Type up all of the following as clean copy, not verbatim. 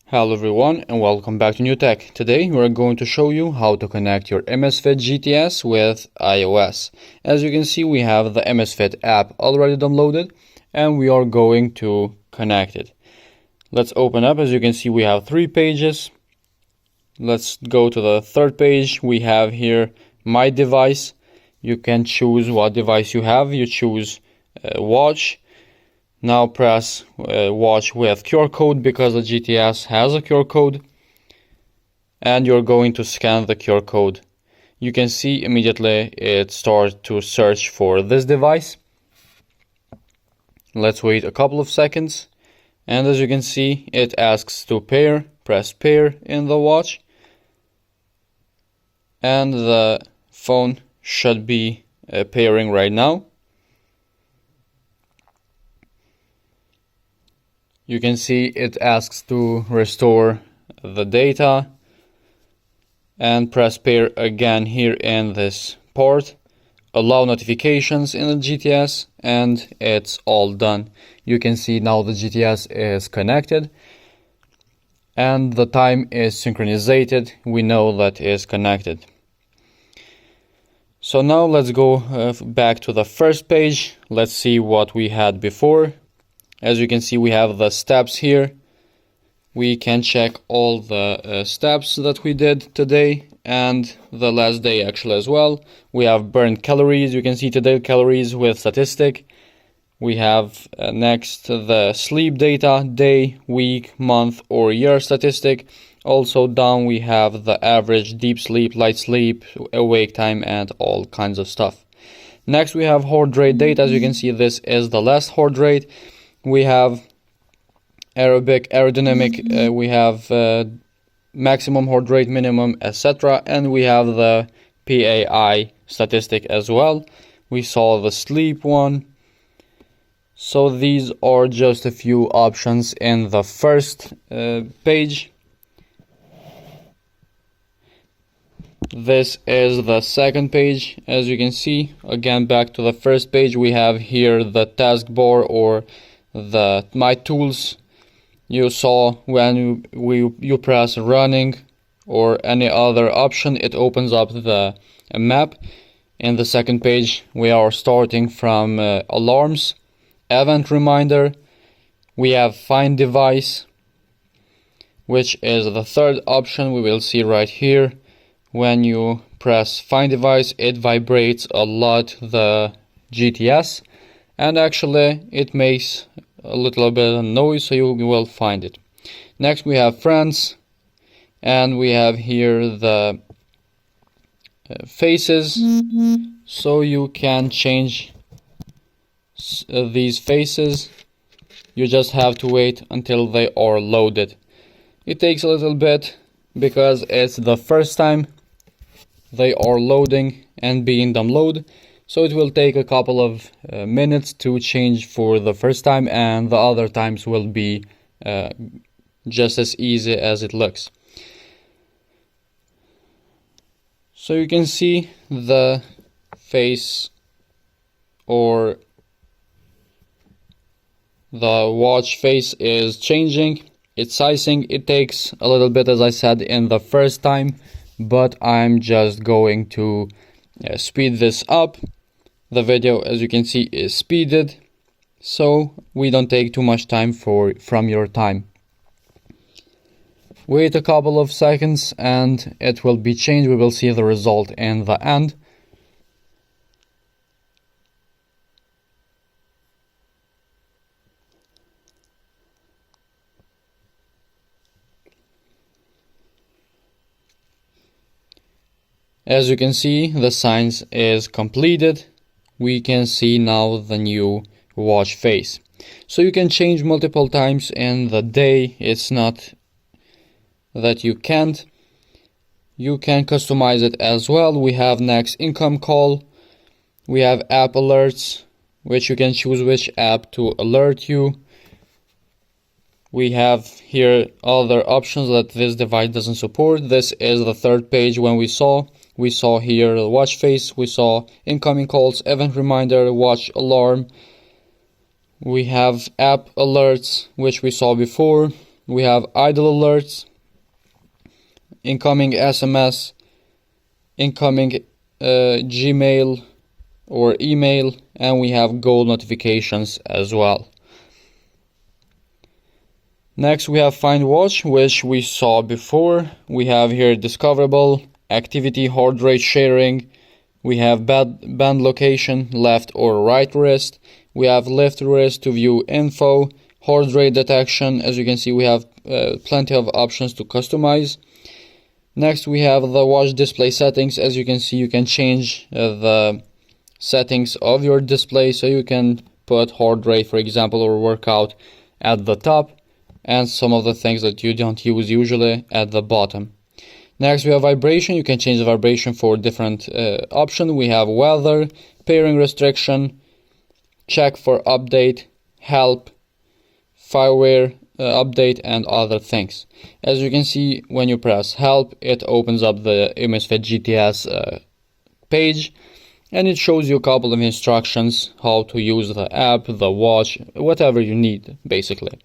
Hello everyone and welcome back to New Tech. Today we're going to show you how to connect your Amazfit GTS with iOS. As you can see, we have the Amazfit app already downloaded and we are going to connect it. Let's open up. As you can see, we have 3 pages. Let's go to the third page. We have here my device. You can choose what device you have. You choose watch. Now press watch with QR code because the GTS has a QR code, and you're going to scan the QR code. You can see immediately it starts to search for this device. Let's wait a couple of seconds, and as you can see, it asks to pair. Press pair in the watch, and the phone should be pairing right now. You can see it asks to restore the data, and press pair again here in this part. Allow notifications in the GTS, and it's all done. You can see now the GTS is connected and the time is synchronized. We know that is connected. So now let's go back to the first page. Let's see what we had before. As you can see, we have the steps here. We can check all the steps that we did today and the last day actually as well. We have burned calories. You can see today calories with statistic. We have next the sleep data, day, week, month or year statistic. Also down we have the average deep sleep, light sleep, awake time and all kinds of stuff. Next we have heart rate data. As you can see, this is the last heart rate. We have aerobic, aerodynamic, we have maximum heart rate, minimum, etc. And we have the PAI statistic as well. We saw the sleep one. So these are just a few options in the first page. This is the second page. As you can see, again back to the first page, we have here the taskbar or the my tools. You saw when you press running or any other option, it opens up the map. In the second page we are starting from alarms, event reminder. We have find device, which is the third option. We will see right here. When you press find device, it vibrates a lot the GTS, and actually it makes a little bit of noise, so you will find it. Next we have friends, and we have here the faces. So you can change these faces. You just have to wait until they are loaded. It takes a little bit because it's the first time they are loading and being downloaded. So it will take a couple of minutes to change for the first time, and the other times will be just as easy as it looks. So you can see the face or the watch face is changing. It's sizing. It takes a little bit, as I said, in the first time, but I'm just going to speed this up. The video, as you can see, is speeded, so we don't take too much time from your time. Wait a couple of seconds and it will be changed. We will see the result in the end. As you can see, the signs is completed. We can see now the new watch face. So you can change multiple times in the day. It's not that you can't. You can customize it as well. We have next income call. We have app alerts, which you can choose which app to alert you. We have here other options that this device doesn't support. This is the third page. When we saw here the watch face, we saw incoming calls, event reminder, watch alarm. We have app alerts, which we saw before. we have idle alerts, incoming SMS, incoming Gmail or email, and we have goal notifications as well. Next we have Find Watch, which we saw before. We have here discoverable, activity, heart rate sharing. We have band location, left or right wrist. We have left wrist to view info, heart rate detection. As you can see, we have plenty of options to customize. Next we have the watch display settings. As you can see, you can change the settings of your display, so you can put heart rate, for example, or workout at the top, and some of the things that you don't use usually at the bottom. Next we have vibration. You can change the vibration for different options. We have weather, pairing restriction, check for update, help, firmware update, and other things. As you can see, when you press help, it opens up the Amazfit GTS page, and it shows you a couple of instructions how to use the app, the watch, whatever you need basically.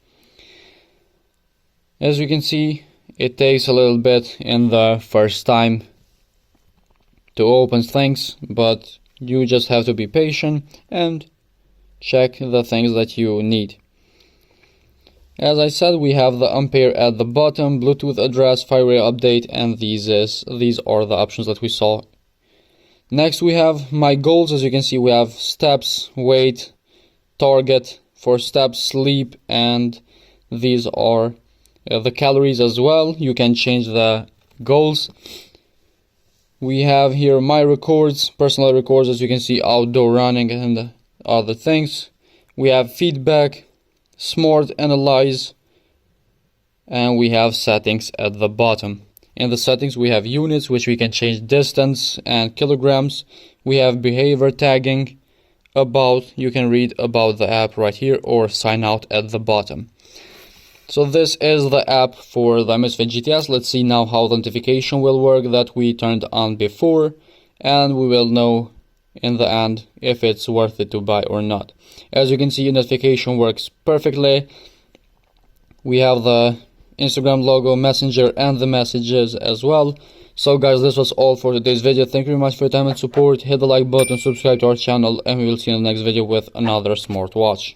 As you can see, it takes a little bit in the first time to open things, but you just have to be patient and check the things that you need. As I said, we have the Ampere at the bottom, Bluetooth address, firmware update, and these are the options that we saw. Next we have My Goals. As you can see, we have steps, weight, target for steps, sleep, and these are the calories as well. You can change the goals. We have here My Records, personal records. As you can see, outdoor running and other things. We have feedback, smart analyze, and we have settings at the bottom. In the settings we have units, which we can change distance and kilograms. We have behavior tagging, about, you can read about the app right here, or sign out at the bottom. So this is the app for the Amazfit GTS. Let's see now how the notification will work that we turned on before, and we will know in the end if it's worth it to buy or not. As you can see, notification works perfectly. We have the Instagram logo, Messenger, and the messages as well. So guys, this was all for today's video. Thank you very much for your time and support. Hit the like button, subscribe to our channel, and we will see you in the next video with another smartwatch.